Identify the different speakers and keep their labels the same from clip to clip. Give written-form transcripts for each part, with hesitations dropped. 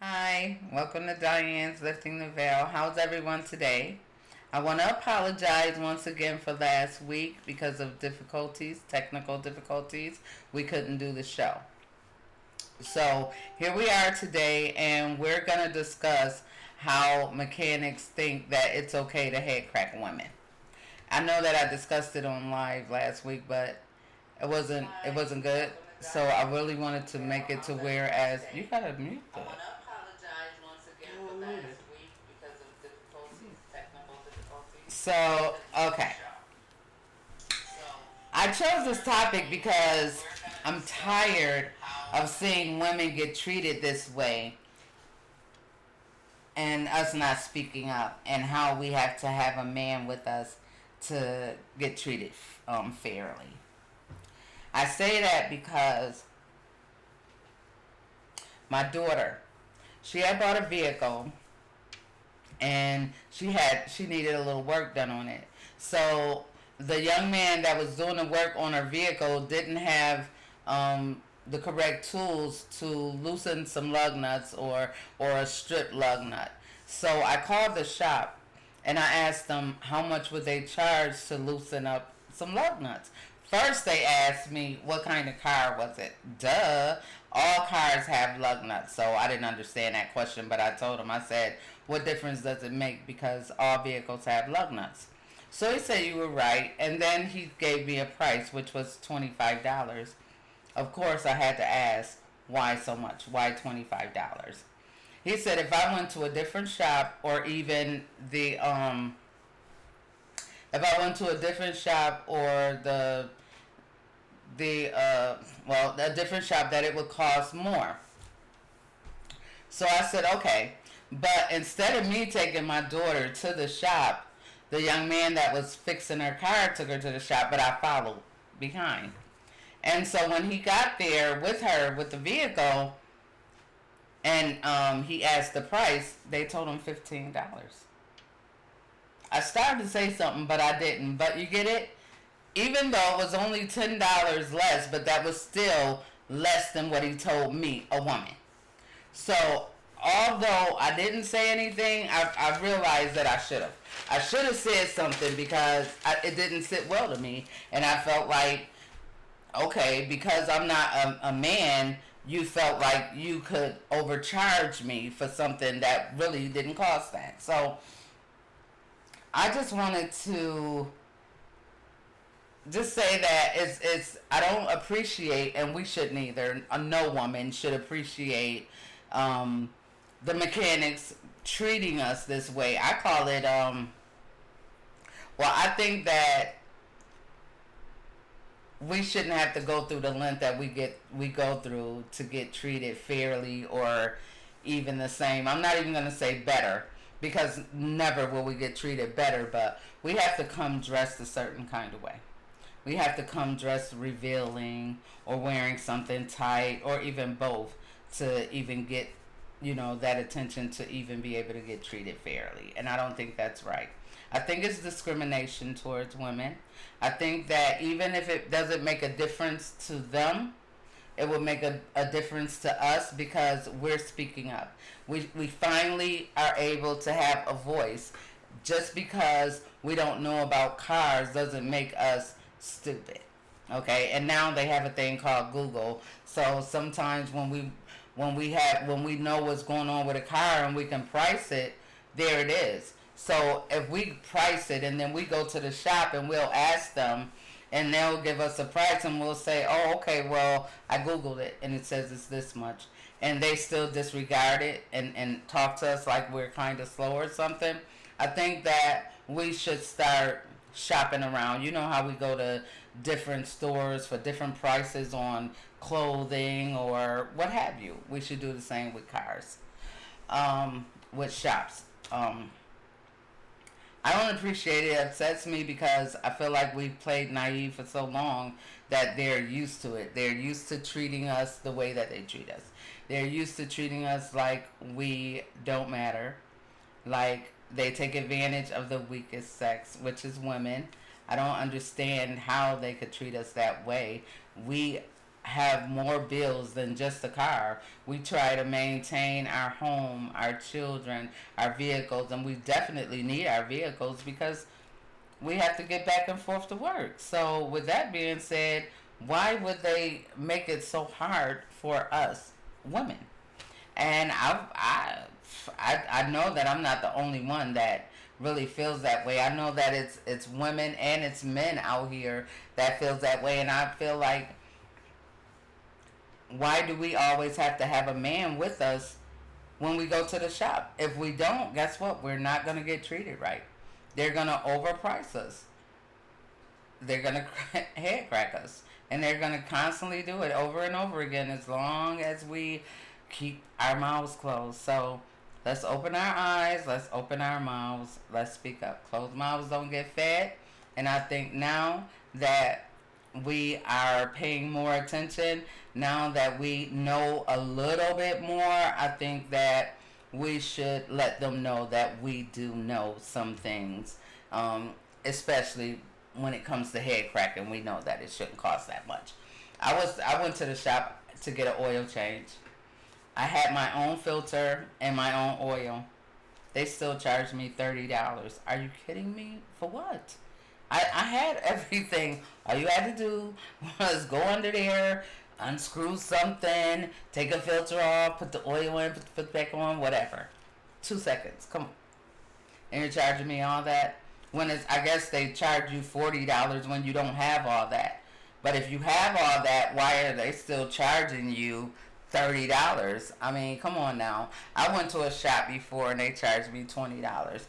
Speaker 1: Hi, welcome to Diane's Lifting the Veil. How's everyone today? I want to apologize once again for last week because of difficulties, technical difficulties. We couldn't do the show. So here we are today, and we're going to discuss how mechanics think that it's okay to head crack women. I know that I discussed it on live last week, but it wasn't good. So I really wanted to make it to where as you gotta mute that. I want to apologize once again for last week because of difficulties, technical difficulties. So okay, I chose this topic because I'm tired of seeing women get treated this way and us not speaking up, and how we have to have a man with us to get treated fairly. I say that because my daughter, she had bought a vehicle and she needed a little work done on it. So the young man that was doing the work on her vehicle didn't have the correct tools to loosen some lug nuts or a strip lug nut. So I called the shop and I asked them how much would they charge to loosen up some lug nuts. First, they asked me what kind of car was it. Duh, all cars have lug nuts, so I didn't understand that question. But I told him, I said, "What difference does it make? Because all vehicles have lug nuts." So he said, "You were right," and then he gave me a price, which was $25. Of course, I had to ask, why so much? Why $25? He said if I went to a different shop, or even if I went to a different shop, or a different shop, that it would cost more. So I said okay, but instead of me taking my daughter to the shop, the young man that was fixing her car took her to the shop, but I followed behind. And so when he got there with her with the vehicle, and he asked the price, they told him $15. I started to say something, but I didn't. But you get it? Even though it was only $10 less, but that was still less than what he told me, a woman. So although I didn't say anything, I realized that I should have. I should have said something because it didn't sit well to me, and I felt like, okay, because I'm not a man, you felt like you could overcharge me for something that really didn't cost that. So I just wanted to just say that it's I don't appreciate, and we shouldn't either. No woman should appreciate the mechanics treating us this way. I call it I think that we shouldn't have to go through the length that we go through to get treated fairly, or even the same. I'm not even going to say better, because never will we get treated better, but we have to come dressed a certain kind of way. We have to come dressed revealing, or wearing something tight, or even both, to even get that attention, to even be able to get treated fairly. And I don't think that's right. I think it's discrimination towards women. I think that even if it doesn't make a difference to them, it will make a difference to us, because we're speaking up. We finally are able to have a voice. Just because we don't know about cars doesn't make us stupid. Okay, and now they have a thing called Google. So sometimes when we know what's going on with a car and we can price it, there it is. So if we price it and then we go to the shop and we'll ask them, and they'll give us a price, and we'll say, "Oh, okay, well, I Googled it and it says it's this much," and they still disregard it and talk to us like we're kind of slow or something. I think that we should start shopping around. You know how we go to different stores for different prices on clothing or what have you. We should do the same with cars, with shops. I don't appreciate it. It upsets me because I feel like we've played naive for so long that they're used to it. They're used to treating us the way that they treat us. They're used to treating us like we don't matter. Like they take advantage of the weakest sex, which is women. I don't understand how they could treat us that way. We have more bills than just a car. We try to maintain our home, our children, our vehicles, and we definitely need our vehicles because we have to get back and forth to work. So, with that being said, why would they make it so hard for us women? And I know that I'm not the only one that really feels that way. I know that it's women and it's men out here that feels that way, and I feel like, why do we always have to have a man with us when we go to the shop? If we don't, guess what? We're not going to get treated right. They're going to overprice us. They're going to head crack us. And they're going to constantly do it over and over again as long as we keep our mouths closed. So let's open our eyes. Let's open our mouths. Let's speak up. Closed mouths don't get fed. And I think now that we are paying more attention, now that we know a little bit more, I think that we should let them know that we do know some things, especially when it comes to head cracking. We know that it shouldn't cost that much. I went to the shop to get an oil change. I had my own filter and my own oil. They still charged me $30. Are you kidding me? For what? I had everything. All you had to do was go under there, unscrew something, take a filter off, put the oil in, put it back on, whatever. 2 seconds. Come on. And you're charging me all that? When it's, I guess they charge you $40 when you don't have all that. But if you have all that, why are they still charging you $30? I mean, come on now. I went to a shop before and they charged me $20.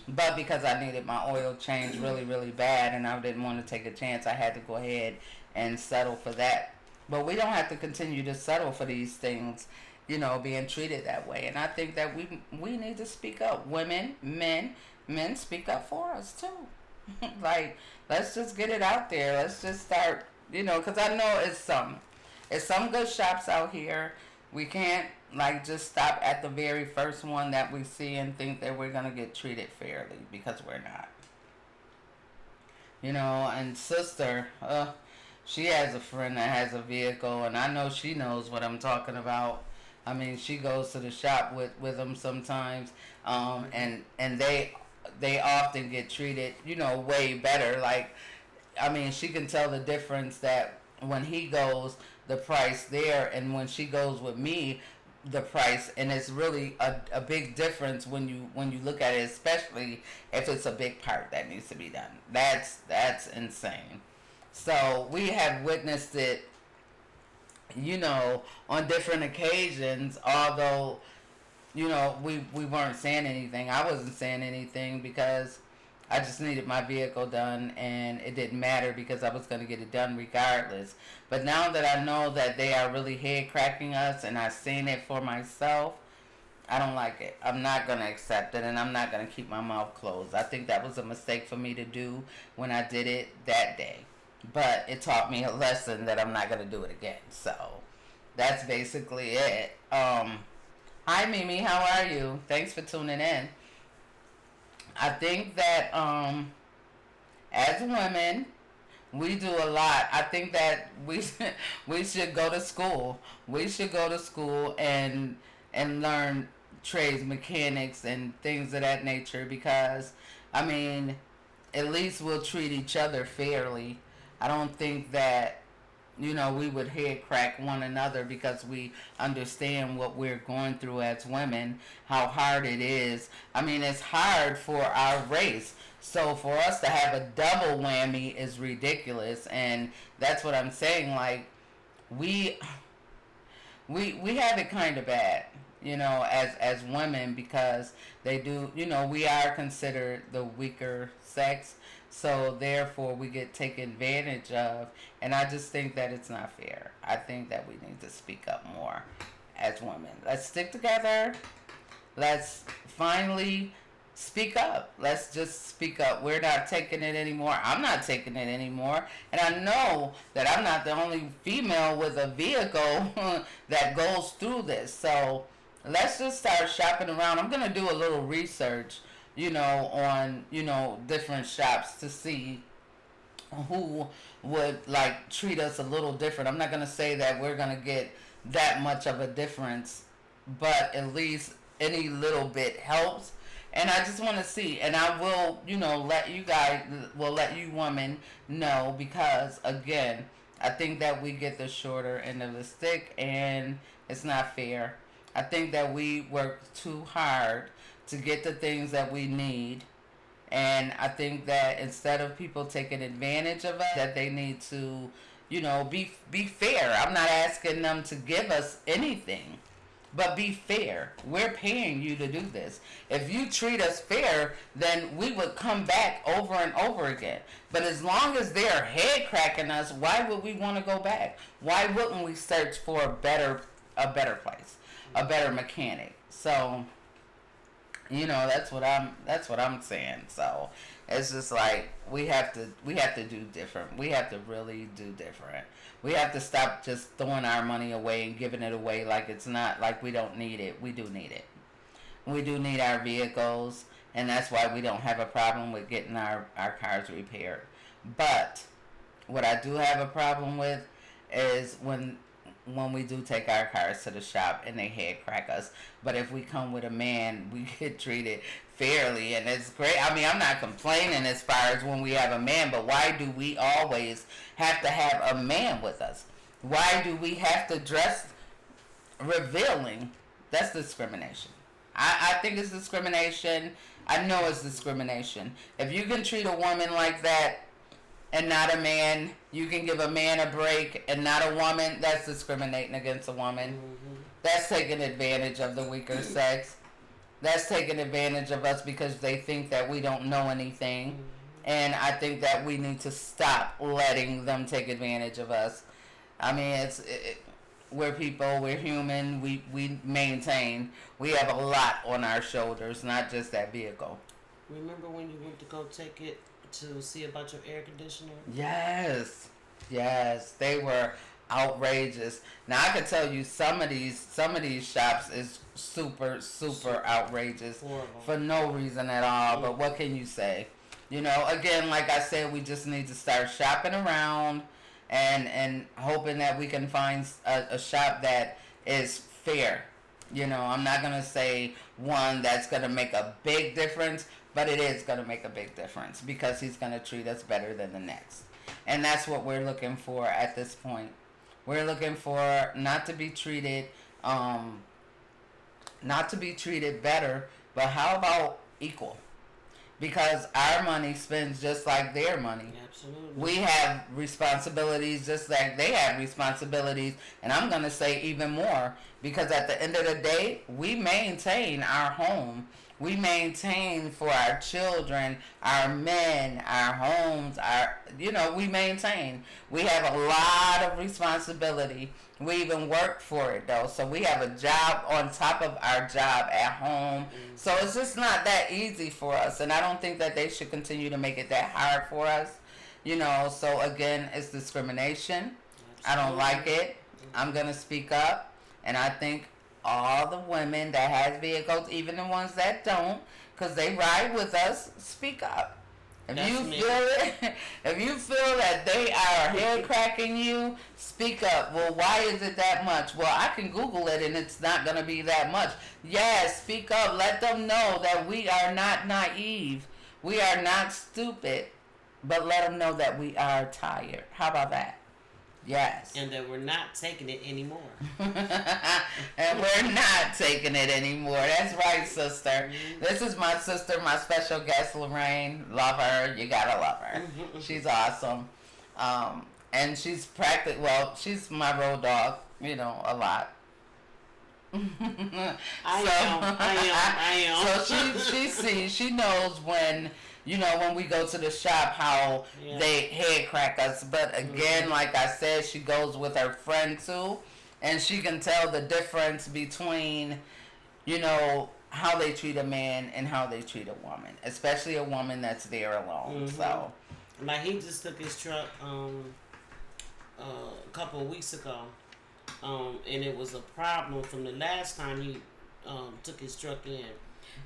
Speaker 1: But because I needed my oil change really, really bad and I didn't want to take a chance, I had to go ahead and settle for that. But we don't have to continue to settle for these things, being treated that way. And I think that we need to speak up. Women, men speak up for us too. Like, let's just get it out there. Let's just start, because I know it's some good shops out here. We can't just stop at the very first one that we see and think that we're gonna get treated fairly, because we're not. And sister, she has a friend that has a vehicle, and I know she knows what I'm talking about. I mean, she goes to the shop with them sometimes, and they often get treated, way better. Like, I mean, she can tell the difference that when he goes, the price there, and when she goes with me, the price, and it's really a big difference when you look at it, especially if it's a big part that needs to be done. That's insane. So we have witnessed it, on different occasions, although, we weren't saying anything. I wasn't saying anything because I just needed my vehicle done, and it didn't matter because I was going to get it done regardless. But now that I know that they are really head cracking us, and I've seen it for myself, I don't like it. I'm not going to accept it, and I'm not going to keep my mouth closed. I think that was a mistake for me to do when I did it that day. But it taught me a lesson that I'm not going to do it again. So that's basically it. Hi, Mimi. How are you? Thanks for tuning in. I think that as women, we do a lot. I think that we should go to school. We should go to school and learn trades, mechanics, and things of that nature, because, I mean, at least we'll treat each other fairly. I don't think that, we would head crack one another because we understand what we're going through as women, how hard it is. I mean, it's hard for our race. So for us to have a double whammy is ridiculous. And that's what I'm saying. Like, we have it kind of bad, as women, because they do, we are considered the weaker sex. So therefore we get taken advantage of, and I just think that it's not fair. I think that we need to speak up more as women. Let's stick together. Let's finally speak up. Let's just speak up. We're not taking it anymore. I'm not taking it anymore. And I know that I'm not the only female with a vehicle that goes through this. So let's just start shopping around. I'm going to do a little research, on, different shops to see who would like treat us a little different. I'm not gonna say that we're gonna get that much of a difference, but at least any little bit helps. And I just want to see, and I will, let you guys, will let you women know, because again, I think that we get the shorter end of the stick, and it's not fair. I think that we work too hard to get the things that we need, and I think that instead of people taking advantage of us, that they need to, be fair. I'm not asking them to give us anything, but be fair. We're paying you to do this. If you treat us fair, then we would come back over and over again. But as long as they're head cracking us, why would we want to go back? Why wouldn't we search for a better place, a better mechanic? So, that's what I'm saying. So it's just like we have to do different. We have to really do different. We have to stop just throwing our money away and giving it away like it's not, like we don't need it. We do need it. We do need our vehicles, and that's why we don't have a problem with getting our cars repaired. But what I do have a problem with is when we do take our cars to the shop and they head crack us. But if we come with a man, we get treated fairly, and it's great. I mean, I'm not complaining as far as when we have a man, but why do we always have to have a man with us? Why do we have to dress revealing? That's discrimination. I think it's discrimination. I know it's discrimination. If you can treat a woman like that and not a man, you can give a man a break and not a woman, that's discriminating against a woman. Mm-hmm. That's taking advantage of the weaker sex. That's taking advantage of us because they think that we don't know anything. Mm-hmm. And I think that we need to stop letting them take advantage of us. I mean, we're people, we're human, we maintain. We have a lot on our shoulders, not just that vehicle.
Speaker 2: Remember when you went to go take it to see about your air conditioner?
Speaker 1: Yes, they were outrageous. Now I could tell you some of these shops is super outrageous. Horrible. For no reason at all. But what can you say? Again, like I said, we just need to start shopping around and hoping that we can find a shop that is fair. I'm not gonna say one that's gonna make a big difference, but it is going to make a big difference because he's going to treat us better than the next. And that's what we're looking for at this point. We're looking for not to be treated better, but how about equal? Because our money spends just like their money.
Speaker 2: Absolutely.
Speaker 1: We have responsibilities just like they have responsibilities, and I'm going to say even more, because at the end of the day, we maintain our home. We maintain for our children, our men, our homes, we maintain. We have a lot of responsibility. We even work for it, though. So we have a job on top of our job at home. Mm-hmm. So it's just not that easy for us. And I don't think that they should continue to make it that hard for us. So again, it's discrimination. Absolutely. I don't like it. Mm-hmm. I'm going to speak up. And I think all the women that has vehicles, even the ones that don't, because they ride with us, speak up. If you feel that they are head cracking you, speak up. Well, why is it that much? Well, I can Google it and it's not going to be that much. Yes, speak up. Let them know that we are not naive. We are not stupid. But let them know that we are tired. How about that? Yes.
Speaker 2: And that we're not taking it anymore.
Speaker 1: And we're not taking it anymore. That's right, sister. Mm-hmm. This is my sister, my special guest, Lorraine. Love her. You gotta love her. She's awesome. And she's she's my road dog, a lot.
Speaker 2: I am.
Speaker 1: So she knows when we go to the shop, how they head crack us. But again, like I said, she goes with her friend too, and she can tell the difference between, how they treat a man and how they treat a woman, especially a woman that's there alone. Mm-hmm. So,
Speaker 2: like, he just took his truck a couple of weeks ago, and it was a problem from the last time he took his truck in.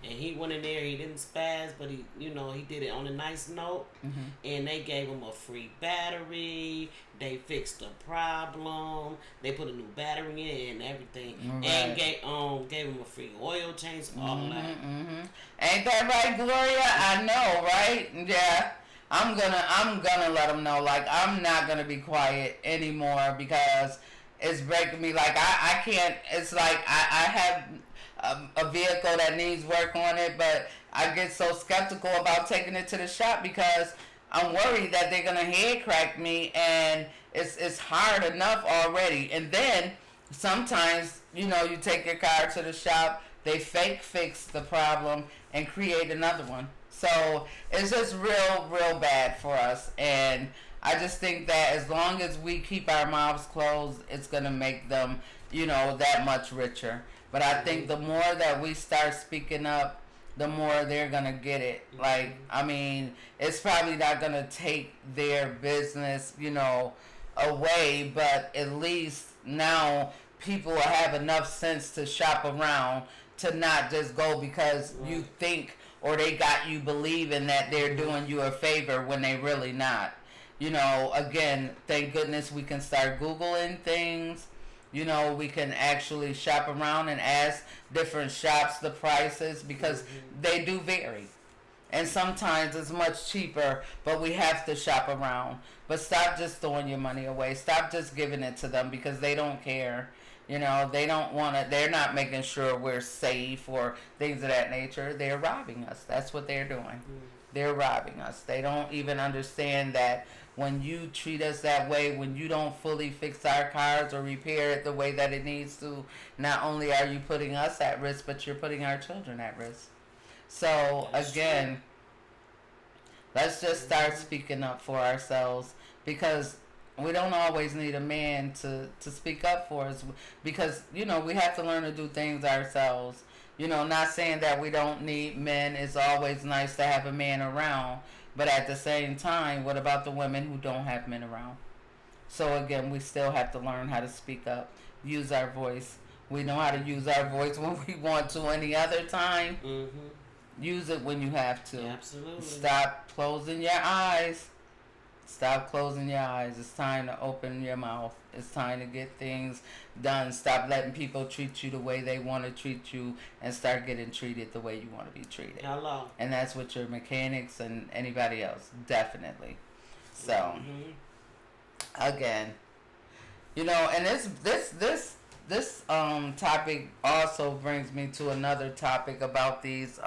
Speaker 2: and he went in there. He didn't spaz, but he did it on a nice note.
Speaker 1: Mm-hmm.
Speaker 2: And they gave him a free battery. They fixed the problem. They put a new battery in it and everything,
Speaker 1: Right.
Speaker 2: and gave him a free oil change. All
Speaker 1: Mm-hmm,
Speaker 2: that.
Speaker 1: mm-hmm. Ain't that right, Gloria? I know, right? Yeah. I'm gonna let them know. Like, I'm not gonna be quiet anymore because it's breaking me. Like, I can't. It's like I have a vehicle that needs work on it, but I get so skeptical about taking it to the shop because I'm worried that they're gonna head crack me, and it's hard enough already. And then sometimes you take your car to the shop, they fake fix the problem and create another one. So it's just real bad for us. And I just think that as long as we keep our mouths closed, it's going to make them, that much richer. But I think the more that we start speaking up, the more they're going to get it. Like, I mean, it's probably not going to take their business, away, but at least now people will have enough sense to shop around, to not just go because you think or they got you believing that they're doing you a favor when they really not. Again, thank goodness we can start Googling things. We can actually shop around and ask different shops the prices because they do vary. And sometimes it's much cheaper, but we have to shop around. But stop just throwing your money away. Stop just giving it to them because they don't care. They don't want to, they're not making sure we're safe or things of that nature. They're robbing us. That's what they're doing. They're robbing us. They don't even understand that when you treat us that way, when you don't fully fix our cars or repair it the way that it needs to, not only are you putting us at risk, but you're putting our children at risk. So, again, let's just start speaking up for ourselves because we don't always need a man to speak up for us because, we have to learn to do things ourselves. Not saying that we don't need men. It's always nice to have a man around. But at the same time, what about the women who don't have men around? So again, we still have to learn how to speak up, use our voice. We know how to use our voice when we want to any other time. Use it when you have to.
Speaker 2: Absolutely.
Speaker 1: Stop closing your eyes. Stop closing your eyes. It's time to open your mouth. It's time to get things done. Stop letting people treat you the way they want to treat you and start getting treated the way you want to be treated.
Speaker 2: Hello.
Speaker 1: And that's with your mechanics and anybody else. Definitely. So, again, and this topic also brings me to another topic about these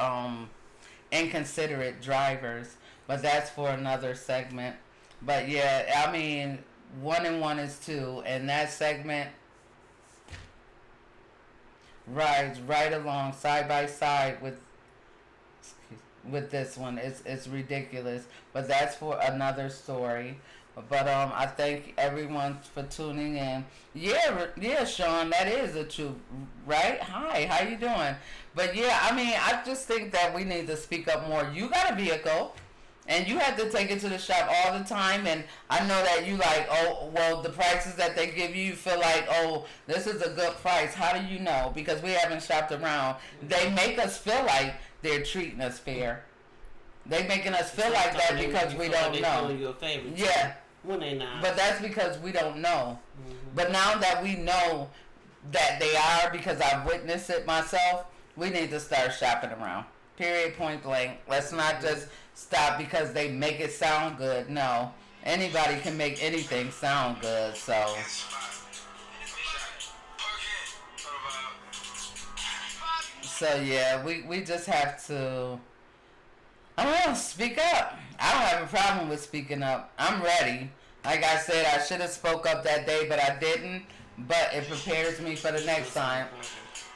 Speaker 1: inconsiderate drivers, but that's for another segment. But yeah, I mean, 1 and 1 is 2, and that segment rides right along side by side with this one. It's ridiculous, but that's for another story. But I thank everyone for tuning in. Yeah, Sean, that is the truth, right? Hi, how you doing? But yeah, I mean, I just think that we need to speak up more. You got a vehicle. And you have to take it to the shop all the time. And I know that you like, oh, well, the prices that they give you, you feel like, oh, this is a good price. How do you know? Because we haven't shopped around. They make us feel like they're treating us fair. They making us feel like that because we don't know.
Speaker 2: You a favor.
Speaker 1: Yeah.
Speaker 2: When they not.
Speaker 1: But that's because we don't know. But now that we know that they are, because I've witnessed it myself, we need to start shopping around. Period, point blank. Let's not just stop because they make it sound good. No. Anybody can make anything sound good, so. So yeah, we just have to, I don't know, speak up. I don't have a problem with speaking up. I'm ready. Like I said, I should have spoke up that day, but I didn't. But it prepares me for the next time.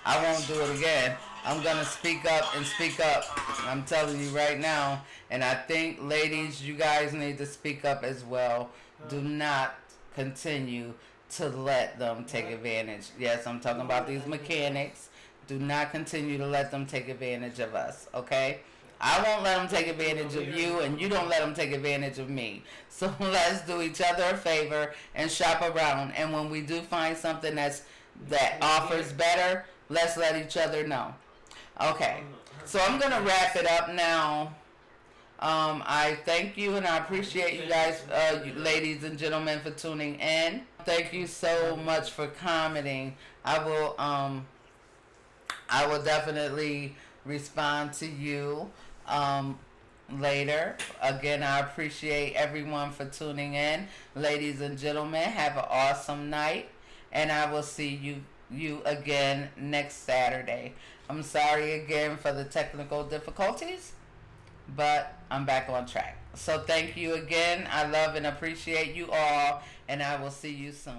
Speaker 1: I won't do it again. I'm going to speak up and speak up. I'm telling you right now. And I think, ladies, you guys need to speak up as well. Do not continue to let them take advantage. Yes, I'm talking about these mechanics. Do not continue to let them take advantage of us, okay? I won't let them take advantage of you, and you don't let them take advantage of me. So let's do each other a favor and shop around. And when we do find something that offers better, let's let each other know. Okay, so I'm gonna wrap it up now. I thank you and I appreciate you guys, you ladies and gentlemen, for tuning in. Thank you so much for commenting. I will definitely respond to you later. Again, I appreciate everyone for tuning in. Ladies and gentlemen, have an awesome night, and I will see you again next Saturday. I'm sorry again for the technical difficulties, but I'm back on track. So thank you again. I love and appreciate you all, and I will see you soon.